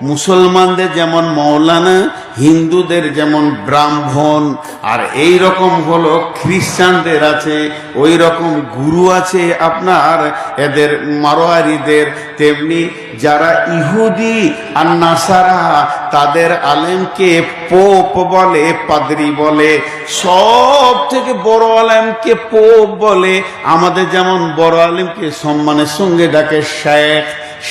মুসলমানদের যেমন মৌলানা, হিন্দুদের যেমন ব্রাহ্মণ, আর এই রকম হলো খ্রিস্টানদের আছে, ওই রকম গুরু আছে আপনার এদের মারোয়ারিদের। তেমনি যারা ইহুদি আর নাসারা তাদের আলেমকে পোপ বলে, পাদ্রী বলে। সব থেকে বড় আলেমকে পোপ বলে। আমাদের যেমন বড় আলেমকে সম্মানের সঙ্গে ডাকে শেখ।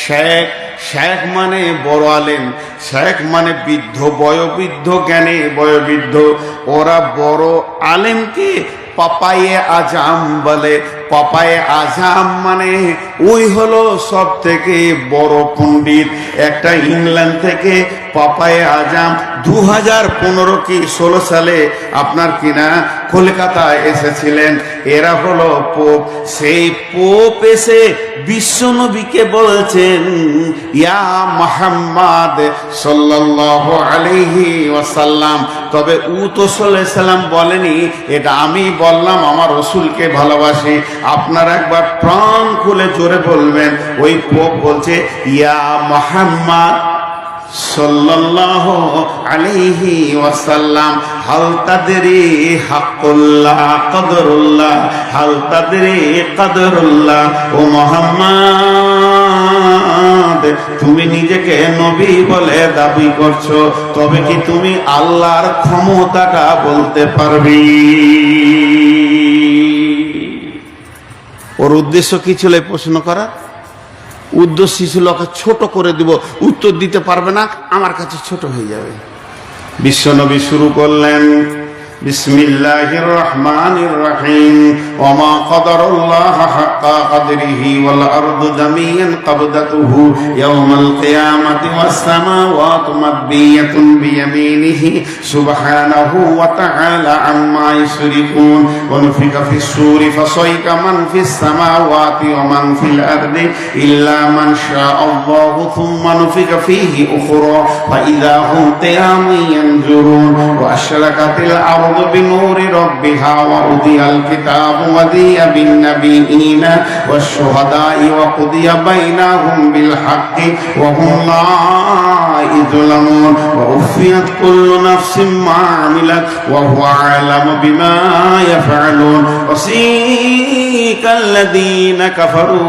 শেখ শেখ মানে বড় আলেম, শেখ মানে বৃদ্ধ, বয়োবৃদ্ধ, জ্ঞানে বয়োবৃদ্ধ। ওরা বড় আলেমকে পাপায়ে আজাম বলে। পাপায়ে আজাম মানে ওই হলো সব থেকে বড় পণ্ডিত। একটা ইংল্যান্ড থেকে পাপায়ে আজাম 2015 কি 16 সালে আপনার কিনা কলকাতায় এসেছিলেন। এরা হলো পোপ। সেই পোপ এসে বিশ্বনবীকে বলছেন, ইয়া মুহাম্মদ সাল্লাল্লাহু আলাইহি ওয়াসাল্লাম। তবে ও তো সাল্লাল্লাহু আলাইহি সাল্লাম বলেনি, এটা আমি বললাম, আমার রাসূলকে ভালোবাসি। আপনারা একবার প্রাণ খুলে জোরে বলবেন। ওই পোপ বলছে, ইয়া মুহাম্মদ সাল্লাল্লাহু আলাইহি ওয়াসাল্লাম, হাল তাদরি হাক্কুল্লাহ কদরুল্লাহ, হাল তাদরি কদরুল্লাহ। ও মুহাম্মদ, তুমি নিজেকে নবী বলে দাবি করছো, তবে কি তুমি আল্লাহর ক্ষমতাটা বলতে পারবি? ওর উদ্দেশ্য কি ছিল এই প্রশ্ন করা? উদ্দেশ্য ছিল ওকে ছোট করে দিব, উত্তর দিতে পারবে না, আমার কাছে ছোট হয়ে যাবে। বিশ্বনবী শুরু করলেন, বিসমিল্লাহির রহমানির রহিম, ওমা কদরুল্লাহ হাক্কা কদরিহি ওয়াল আরদু জামিআন কবদাতুহু ইয়াওমাল কিয়ামাতি ওয়াস সামাওয়াতু মাদবিয়াতুন বিয়ামিনিহি সুবহানাহু ওয়া তাআলা আম্মা ইউশরিকুন। ওয়া নুফিকা ফিস সূরি ফাসাইকা মান ফিস সামাওয়াতি ওয়া মান ফিল আরদি ইল্লা মান শাআল্লাহু সুম্মা নুফিকা ফীহি উখরা ফাইযা হুম কিয়ামুন ইয়ানজুরুন ওয়া আশরাকাতিল আরদু বিনূরি রাব্বিহা ওয়া উদিয়াল কিতাবু ওয়া দিয়া বিন নাবিয়িনা ওয়াশ শুহাদা'i ওয়া কুদিয়া বাইনাহুম বিল হাক্কি ওয়া হুম লা ইযলামুন ওয়া উফিয়াত কুল্লু নাফসিন মা আমিলাত ওয়া হুয়া আ'লামু বিমা ইয়াফআলুন ওয়াসীকাল্লাযীনা কাফারু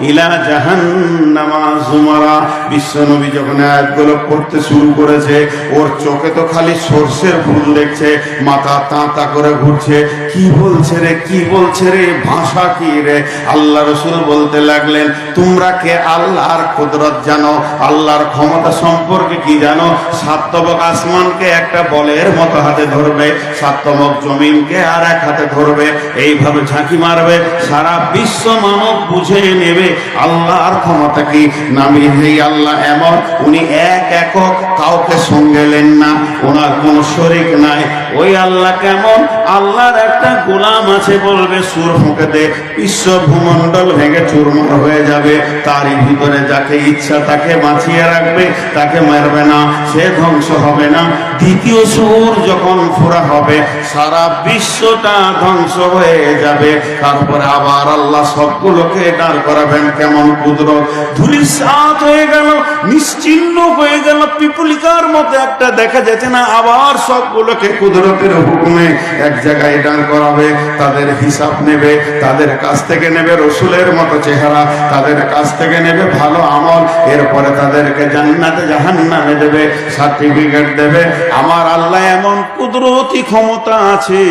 ইলা জাহান্নামা যুমারা। বিশ্বনবী যখন আয়াতগুলো পড়তে শুরু করেছে, ওর চোখে তো খালি সরষের ফুল দেখছে, মাথা তাঁতা করে ঘুরছে। কি বলছে রে, কি বলছে রে, ভাষা কি রে? আল্লাহ রাসূল বলতে লাগলেন, তোমরা কে আল্লাহর কুদরত জানো, আল্লাহর ক্ষমতা সম্পর্কে কি জানো? সাতবক আসমানকে একটা বলের মতো হাতে ধরবে, সাতবক জমিনকে আর এক হাতে ধরবে, এইভাবে ঝাঁকি মারবে, সারা বিশ্ব মানব বুঝে নেবে আল্লাহর ক্ষমতা কি। নামি এই আল্লাহ এমন, উনি এক একক, কাউকে সঙ্গে নেন না, ওনার কোনো শরীক নাই। ওই আল্লাহ কেমন? আল্লাহর একটা গোলাম আছে, বলবে সুর ফুঁকে দে, বিশ্ব ভূমণ্ডল ভেঙে চুরমার হয়ে যাবে। তারই ভিতরে যাকে ইচ্ছা তাকে বাঁচিয়ে রাখবে, তাকে মারবে না, সে ধ্বংস হবে না। দ্বিতীয় সুর যখন ফোঁড়া হবে, সারা বিশ্বটা ধ্বংস হয়ে যাবে। তারপরে আবার আল্লাহ সবগুলোকে দাঁড় করাবেন। কেমন কুদরত! ধূলিসাৎ হয়ে গেল, নিশ্চিহ্ন হয়ে গেল, পিপুলিকার মতো একটা দেখা যাচ্ছে না, আবার সবগুলোকে কুদরতের হুকুমে এক জায়গায় দাঁড় করাবে। তাদের হিসাব নেবে, তাদের কাছ থেকে নেবে রসুলের মতো চেহারা, তাদের কাছ থেকে নেবে ভালো আমল, এরপরে তাদেরকে জান্নাতে জাহান্নামে দেবে, সার্টিফিকেট দেবে। আমার আল্লাহ এমন কুদরতি ক্ষমতা আছে,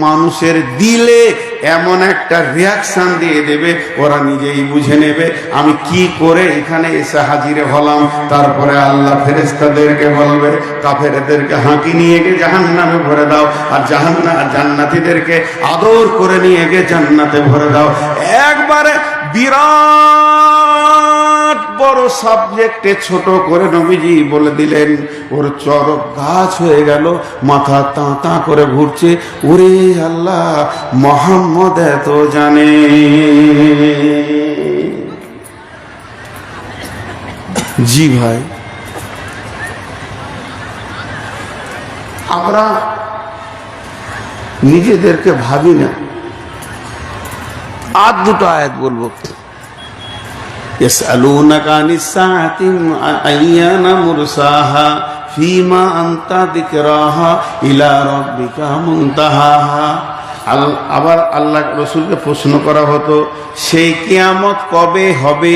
মানুষের দিলে এমন একটা রিয়াকশন দিয়ে দেবে, ওরা নিজেই বুঝে নেবে আমি কি করে এখানে এসে হাজিরে হলাম। তারপরে আল্লাহ ফেরেশতাদেরকে বলবে, কাফেরদেরকে হাঁকি নিয়ে গিয়ে জাহান্নামে ভরে দাও, আর জান্নাতীদেরকে আদর করে নিয়ে গিয়ে জান্নাতে ভরে দাও। একবারে বিরাট বড় সাবজেক্টে ছোট করে নবীজি বলে দিলেন। ওর চরক গাছ হয়ে গেল, মাথা তাঁতা করে ঘুরছে। ওরে আল্লাহ, মুহাম্মদ এত জানে। জি ভাই, আমরা নিজেদেরকে ভাবি না। আর দুটো আয়াত বলবো। ইয়াসআলুনাকা আনিস সাআতি আইয়ানা মুরসাহা ফীমা আনতা যিকরাহা ইলা রাব্বিকা মুনতাহাহা। আবার আল্লাহ রসুলকে প্রশ্ন করা হতো, সেই কিয়ামত কবে হবে?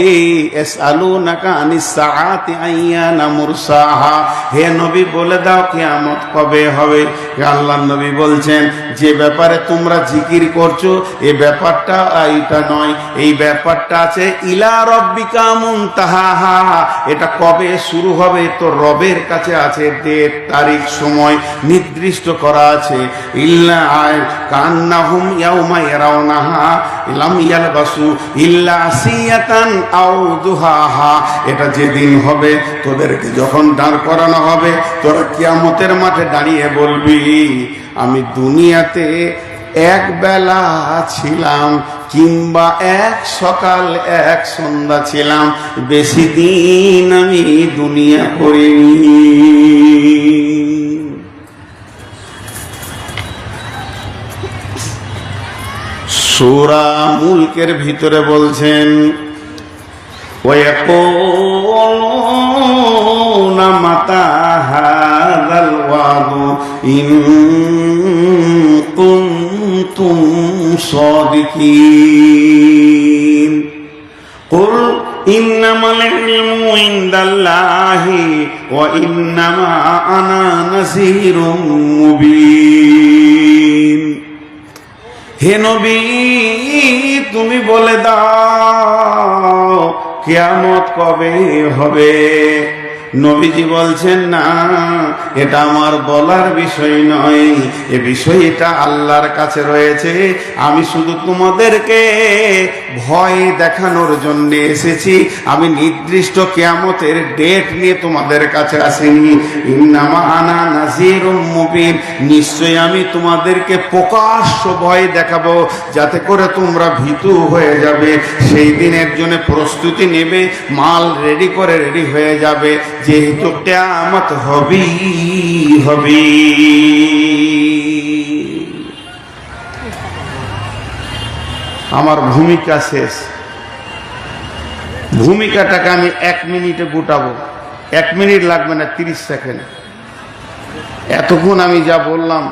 ইয়াসআলুনাকা আনিস সাআতি আইয়ানা মুরসাহা, হে নবী বলে দাও কিয়ামত কবে হবে। আল্লাহর নবী বলছেন, যে ব্যাপারে তোমরা জিকির করছো এই ব্যাপারটা এটা নয়, এই ব্যাপারটা আছে ইলা রাব্বিকা মুনতাহাহা, এটা কবে শুরু হবে তো রবের কাছে আছে ডেট, তারিখ, সময় নির্দিষ্ট করা আছে। ইল্লা কান্নাহুম ইয়াউমা ইয়ারাউনাহা লাম ইয়ালবাসু ইল্লা আসিয়াতান আও দুহাহা, এটা যেদিন হবে তোদেরকে যখন দাঁড় করানো হবে তোরা কিয়ামতের মাঠে দাঁড়িয়ে বলবি, আমি দুনিয়াতে এক বেলা ছিলাম কিংবা এক সকাল এক সন্ধ্যা ছিলাম, বেশি দিন আমি দুনিয়া করিনি। সূরা মুলকের ভিতরে বলছেন, ওয়ায়াকুলুনা মাতা হাযাল ওয়াদু ইন কুনতুম সাদিকিন কুল ইন্নামাল ইলমু ইনদাল্লাহি ওয়া ইন্নামা আনা নাযীরুম মুবিন। হে নবী তুমি বলে দাও কিয়ামত কবে হবে। নবীজি বলছেন, না এটা আমার বলার বিষয় নয়, এ বিষয়টা আল্লাহর কাছে রয়েছে, আমি শুধু তোমাদেরকে ভয় দেখানোর জন্য এসেছি, আমি নির্দিষ্ট কিয়ামতের ডেট নিয়ে তোমাদের কাছে আসিনি। ইন্নামা আনা নাযীরুম মুবিন, নিশ্চয় আমি তোমাদেরকে প্রকাশ্য ভয় দেখাবো যাতে করে তোমরা ভীতু হয়ে যাবে, সেই দিনের জন্য প্রস্তুতি নেবে, মাল রেডি করে রেডি হয়ে যাবে, যেহেতু কিয়ামত হবে। আমার ভূমিকা শেষ, ভূমিকাটাকে আমি 1 মিনিটে গোটাবো, 1 মিনিট লাগবে না, 30 সেকেন্ড। এতক্ষণ আমি যা বললাম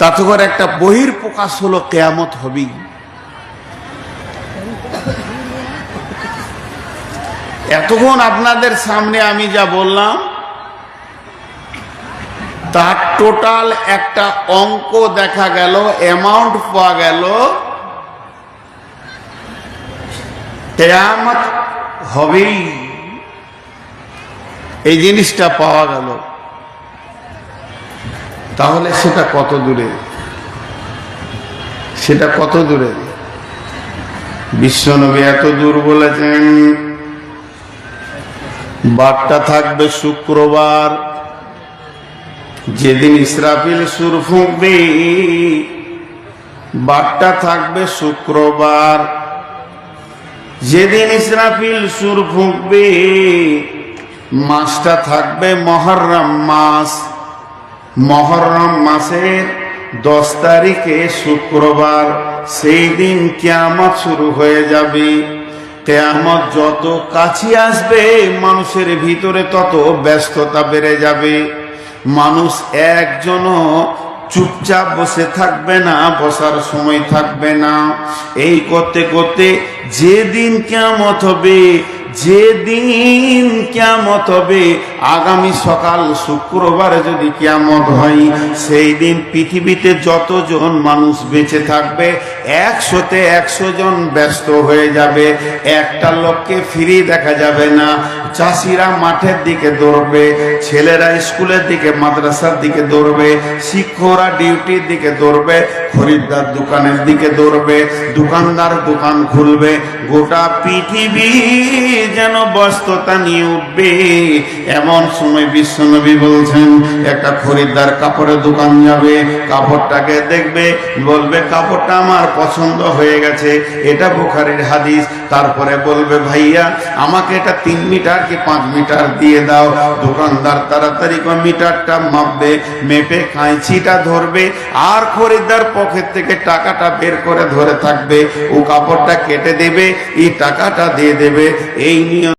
তাতে করে একটা বহির প্রকাশ হলো কিয়ামত হবেই। এতক্ষণ আপনাদের সামনে আমি যা বললাম তার টোটাল একটা অঙ্ক দেখা গেল, অ্যামাউন্ট পাওয়া গেল, কিয়ামত হবেই, এই জিনিসটা পাওয়া গেল। তাহলে সেটা কত দূরে, সেটা কত দূরে? বিশ্বনবী এত দূর বলেছেন, বারটা থাকবে শুক্রবার, যেদিন ইসরাফিল সুর ফুঁকবে, বারটা থাকবে শুক্রবার, যেদিন ইসরাফিল সুর ফুঁকবে, মাসটা থাকবে মুহররম মাস, মুহররম মাসের 10 তারিখে শুক্রবার, সেই দিন কিয়ামত শুরু হয়ে যাবে। কিয়ামত যত কাছে আসবে মানুষের ভিতরে তত ব্যস্ততা বেড়ে যাবে, মানুষ একজনও চুপচাপ বসে থাকবে না, বসার সময় থাকবে না। এই করতে করতে যেদিন কিয়ামত হবে, যেদিন কিয়ামত হবে, আগামী সকাল শুক্রবারে যদি কিয়ামত হয়, সেই দিন পৃথিবীতে যতজন মানুষ বেঁচে থাকবে 100তে 100 জন ব্যস্ত হয়ে যাবে, একটা লোককে ফ্রি দেখা যাবে না। চাষিরা মাঠের দিকে দৌড়বে, ছেলেরা স্কুলের দিকে মাদ্রাসার দিকে দৌড়বে, শিক্ষকরা ডিউটির দিকে দৌড়বে, খরিদ্দার দোকানের দিকে দৌড়বে, দোকানদার দোকান খুলবে, গোটা পৃথিবী যেন ব্যস্ততা নিয়ে উঠবে। এমন সময় বিশ্বনবী বলছেন, একটা খরিদ্দার কাপড়ের দোকান যাবে, কাপড়টাকে দেখবে, বলবে কাপড়টা আমার পছন্দ হয়ে গেছে, এটা বুখারীর হাদিস, তারপরে বলবে ভাইয়া আমাকে এটা 3 মিটার কি 5 মিটার দিয়ে দাও। দোকানদার তাড়াতাড়ি মিটারটা মাপবে, মেপে কাঁচিটা ধরবে, আর খরিদ্দার পকেট থেকে টাকাটা বের করে ধরে থাকবে, ও কাপড়টা কেটে দেবে, এই টাকাটা দিয়ে দেবে। এই নিয়ম